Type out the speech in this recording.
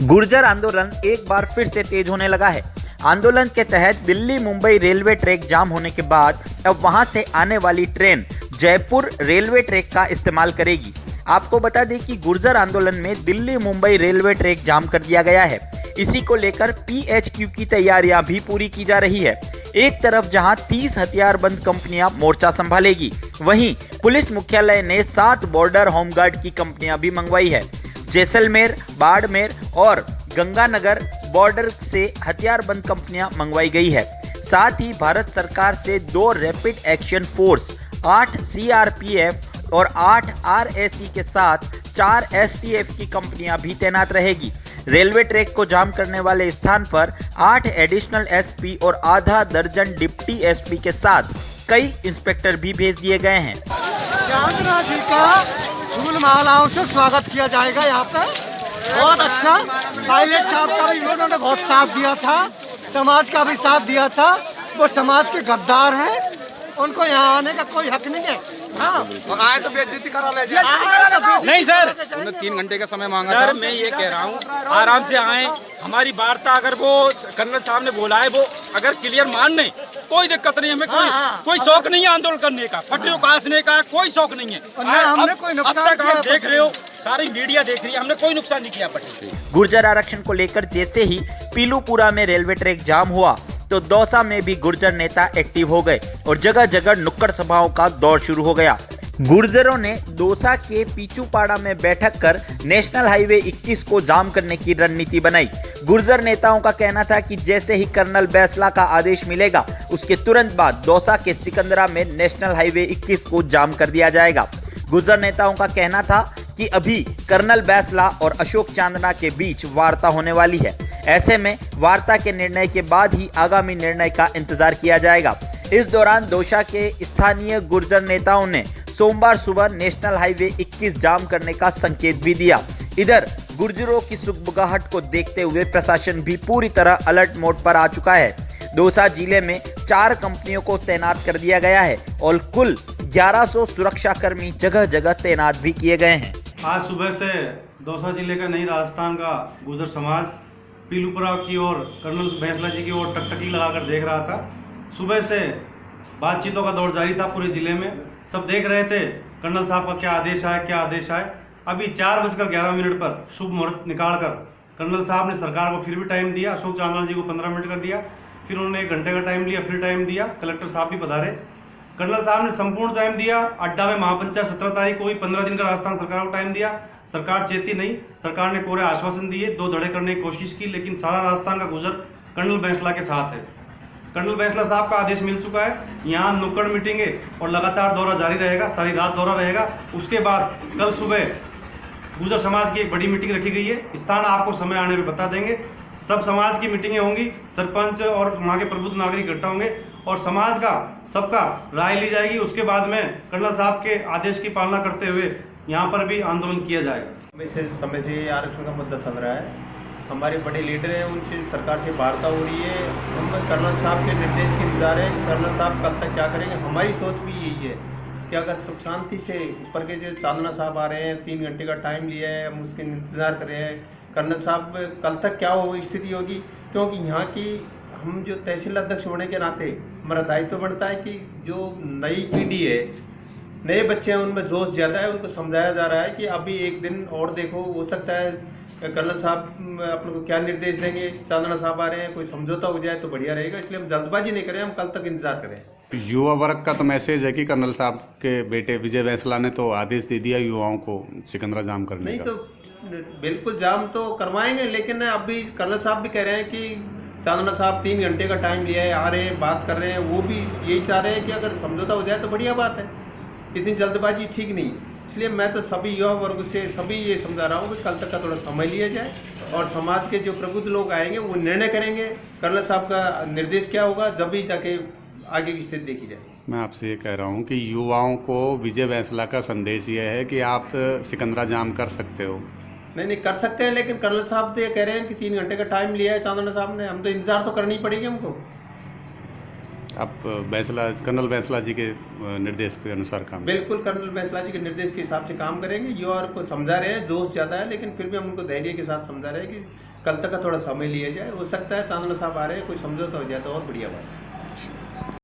गुर्जर आंदोलन एक बार फिर से तेज होने लगा है। आंदोलन के तहत दिल्ली मुंबई रेलवे ट्रैक जाम होने के बाद अब वहां से आने वाली ट्रेन जयपुर रेलवे ट्रैक का इस्तेमाल करेगी। आपको बता दें कि गुर्जर आंदोलन में दिल्ली मुंबई रेलवे ट्रैक जाम कर दिया गया है। इसी को लेकर PHQ की तैयारियां भी पूरी की जा रही है। एक तरफ जहां 30 हथियारबंद कंपनियां मोर्चा संभालेगी, वहीं पुलिस मुख्यालय ने 7 बॉर्डर होमगार्ड की कंपनियां भी मंगवाई है। जैसलमेर, बाड़मेर और गंगानगर बॉर्डर से हथियारबंद कंपनियां मंगवाई गई है। साथ ही भारत सरकार से 2 रैपिड एक्शन फोर्स, 8 CRPF और 8 RSE के साथ 4 STF की कंपनियां भी तैनात रहेगी। रेलवे ट्रैक को जाम करने वाले स्थान पर 8 एडिशनल SP और आधा दर्जन डिप्टी SP के साथ कई इंस्पेक्टर भी भेज दिए गए हैं। चांदना जी का फूल मालाओं से स्वागत किया जाएगा। यहाँ पे बहुत अच्छा पायलट साहब का भी उन्होंने बहुत साथ दिया था, समाज का भी साथ दिया था। वो समाज के गद्दार हैं, उनको यहाँ आने का कोई हक नहीं है। हाँ, आए तो बेइज्जती करा ले नहीं सर, उन्होंने 3 घंटे का समय मांगा सर था। मैं ये कह रहा हूँ आराम से आए। हमारी वार्ता अगर वो कर्नल साहब ने बोला है, वो अगर क्लियर मान लें, कोई दिक्कत नहीं। हमें कोई शौक नहीं है आंदोलन करने का, पटरियों काटने का कोई शौक नहीं है। हमने कोई नुकसान अब तक आप देख रहे हो, सारी मीडिया देख रही है, हमने कोई नुकसान नहीं किया पटरी। गुर्जर आरक्षण को लेकर जैसे ही पीलूपुरा में रेलवे ट्रैक जाम हुआ तो दौसा में भी गुर्जर नेता एक्टिव हो गए और जगह जगह नुक्कड़ सभाओं का दौर शुरू हो गया। गुर्जरों ने दौसा के पीचूपाड़ा में बैठक कर नेशनल हाईवे 21 को जाम करने की रणनीति बनाई। गुर्जर नेताओं का कहना था कि जैसे ही कर्नल बैसला का आदेश मिलेगा, उसके तुरंत बाद दौसा के सिकंदरा में नेशनल हाईवे 21 को जाम कर दिया जाएगा। गुर्जर नेताओं का कहना था कि अभी कर्नल बैसला और अशोक चांदना के बीच वार्ता होने वाली है। ऐसे में वार्ता के निर्णय के बाद ही आगामी निर्णय का इंतजार किया जाएगा। इस दौरान दौसा के स्थानीय गुर्जर नेताओं ने सोमवार सुबह नेशनल हाईवे 21 जाम करने का संकेत भी दिया। इधर गुर्जरों की सुगबुगाहट को देखते हुए प्रशासन भी पूरी तरह अलर्ट मोड पर आ चुका है। दौसा जिले में 4 कंपनियों को तैनात कर दिया गया है और कुल 1100 सुरक्षा कर्मी जगह जगह तैनात भी किए गए हैं। आज सुबह से दौसा जिले का नई राजस्थान का गुर्जर समाज पीलूपुरा की ओर कर्नल बैसला जी की ओर टकटकी लगाकर देख रहा था। सुबह से बातचीतों का दौर जारी था पूरे जिले में। सब देख रहे थे कर्नल साहब का क्या आदेश आए। अभी 4:11 पर शुभ मुहूर्त निकालकर कर्नल साहब ने सरकार को फिर भी टाइम दिया। अशोक चांदना जी को 15 मिनट कर दिया, फिर उन्होंने 1 घंटे का टाइम लिया, फिर टाइम दिया। कलेक्टर साहब भी पधारे। कर्नल साहब ने संपूर्ण टाइम दिया। अड्डा में महापंचायत 17 तारीख को भी 15 दिन का राजस्थान सरकार को टाइम दिया। सरकार चेती नहीं, सरकार ने कोरे आश्वासन दिए, 2 धड़े करने की कोशिश की, लेकिन सारा राजस्थान का गुर्जर कर्नल बैसला के साथ है। कर्नल बैसला साहब का आदेश मिल चुका है। यहाँ नुक्कड़ मीटिंगें और लगातार दौरा जारी रहेगा, सारी रात दौरा रहेगा। उसके बाद कल सुबह गुर्जर समाज की एक बड़ी मीटिंग रखी गई है। स्थान आपको समय आने पर बता देंगे। सब समाज की मीटिंगें होंगी, सरपंच और वहाँ के प्रबुद्ध नागरिक इकट्ठा होंगे और समाज का सबका राय ली जाएगी। उसके बाद में कर्नल साहब के आदेश की पालना करते हुए यहाँ पर भी आंदोलन किया जाएगा। समय से आरक्षण का मुद्दा चल रहा है। हमारे बड़े लीडर हैं, उनसे सरकार से वार्ता हो रही है। हम कर्नल साहब के निर्देश के इंतजार है। कर्नल साहब कल तक क्या करेंगे। हमारी सोच भी यही है कि अगर सुख शांति से ऊपर के जो चांदना साहब आ रहे हैं, 3 घंटे का टाइम लिया है, हम उसके इंतजार कर रहे हैं। कर्नल साहब कल तक क्या हो स्थिति होगी, क्योंकि यहाँ की हम जो तहसील अध्यक्ष होने के नाते हमारा दायित्व बनता है कि जो नई पीढ़ी है, नए बच्चे हैं, उनमें जोश ज़्यादा है। उनको समझाया जा रहा है कि अभी 1 दिन और देखो, हो सकता है कर्नल साहब अपने को क्या निर्देश देंगे। चांदना साहब आ रहे हैं, कोई समझौता हो जाए तो बढ़िया रहेगा। इसलिए हम जल्दबाजी नहीं करें, हम कल तक इंतजार करें। युवा वर्ग का तो मैसेज है कि कर्नल साहब के बेटे विजय बैसला ने तो आदेश दे दिया युवाओं को सिकंदरा जाम करने नहीं का। तो बिल्कुल जाम तो करवाएंगे, लेकिन अभी कर्नल साहब भी कह रहे हैं कि चांदना साहब 3 घंटे का टाइम लिया है, आ रहे हैं, बात कर रहे हैं। वो भी यही चाह रहे हैं कि अगर समझौता हो जाए तो बढ़िया बात है। इतनी जल्दबाजी ठीक नहीं। इसलिए मैं तो सभी युवा वर्ग से सभी ये समझा रहा हूँ कि कल तक का थोड़ा समय लिया जाए और समाज के जो प्रबुद्ध लोग आएंगे वो निर्णय करेंगे कर्नल साहब का निर्देश क्या होगा, जब भी जाके आगे की स्थिति देखी जाए। मैं आपसे ये कह रहा हूँ कि युवाओं को विजय बैसला का संदेश ये है कि आप सिकंदरा जाम कर सकते हो। नहीं कर सकते हैं, लेकिन कर्नल साहब तो ये कह रहे हैं कि 3 घंटे का टाइम लिया है चांदना साहब ने। हम तो इंतजार तो करनी पड़ेगी हमको। आप कर्नल बैसला जी के निर्देश के अनुसार काम? बिल्कुल, कर्नल बैसला जी के निर्देश के हिसाब से काम करेंगे। युवा को समझा रहे हैं, जोश ज़्यादा है, लेकिन फिर भी हम उनको धैर्य के साथ समझा रहे हैं कि कल तक का थोड़ा समय लिया जाए, हो सकता है चांदला साहब आ रहे हैं, कोई समझौता हो जाए तो और बढ़िया बात है।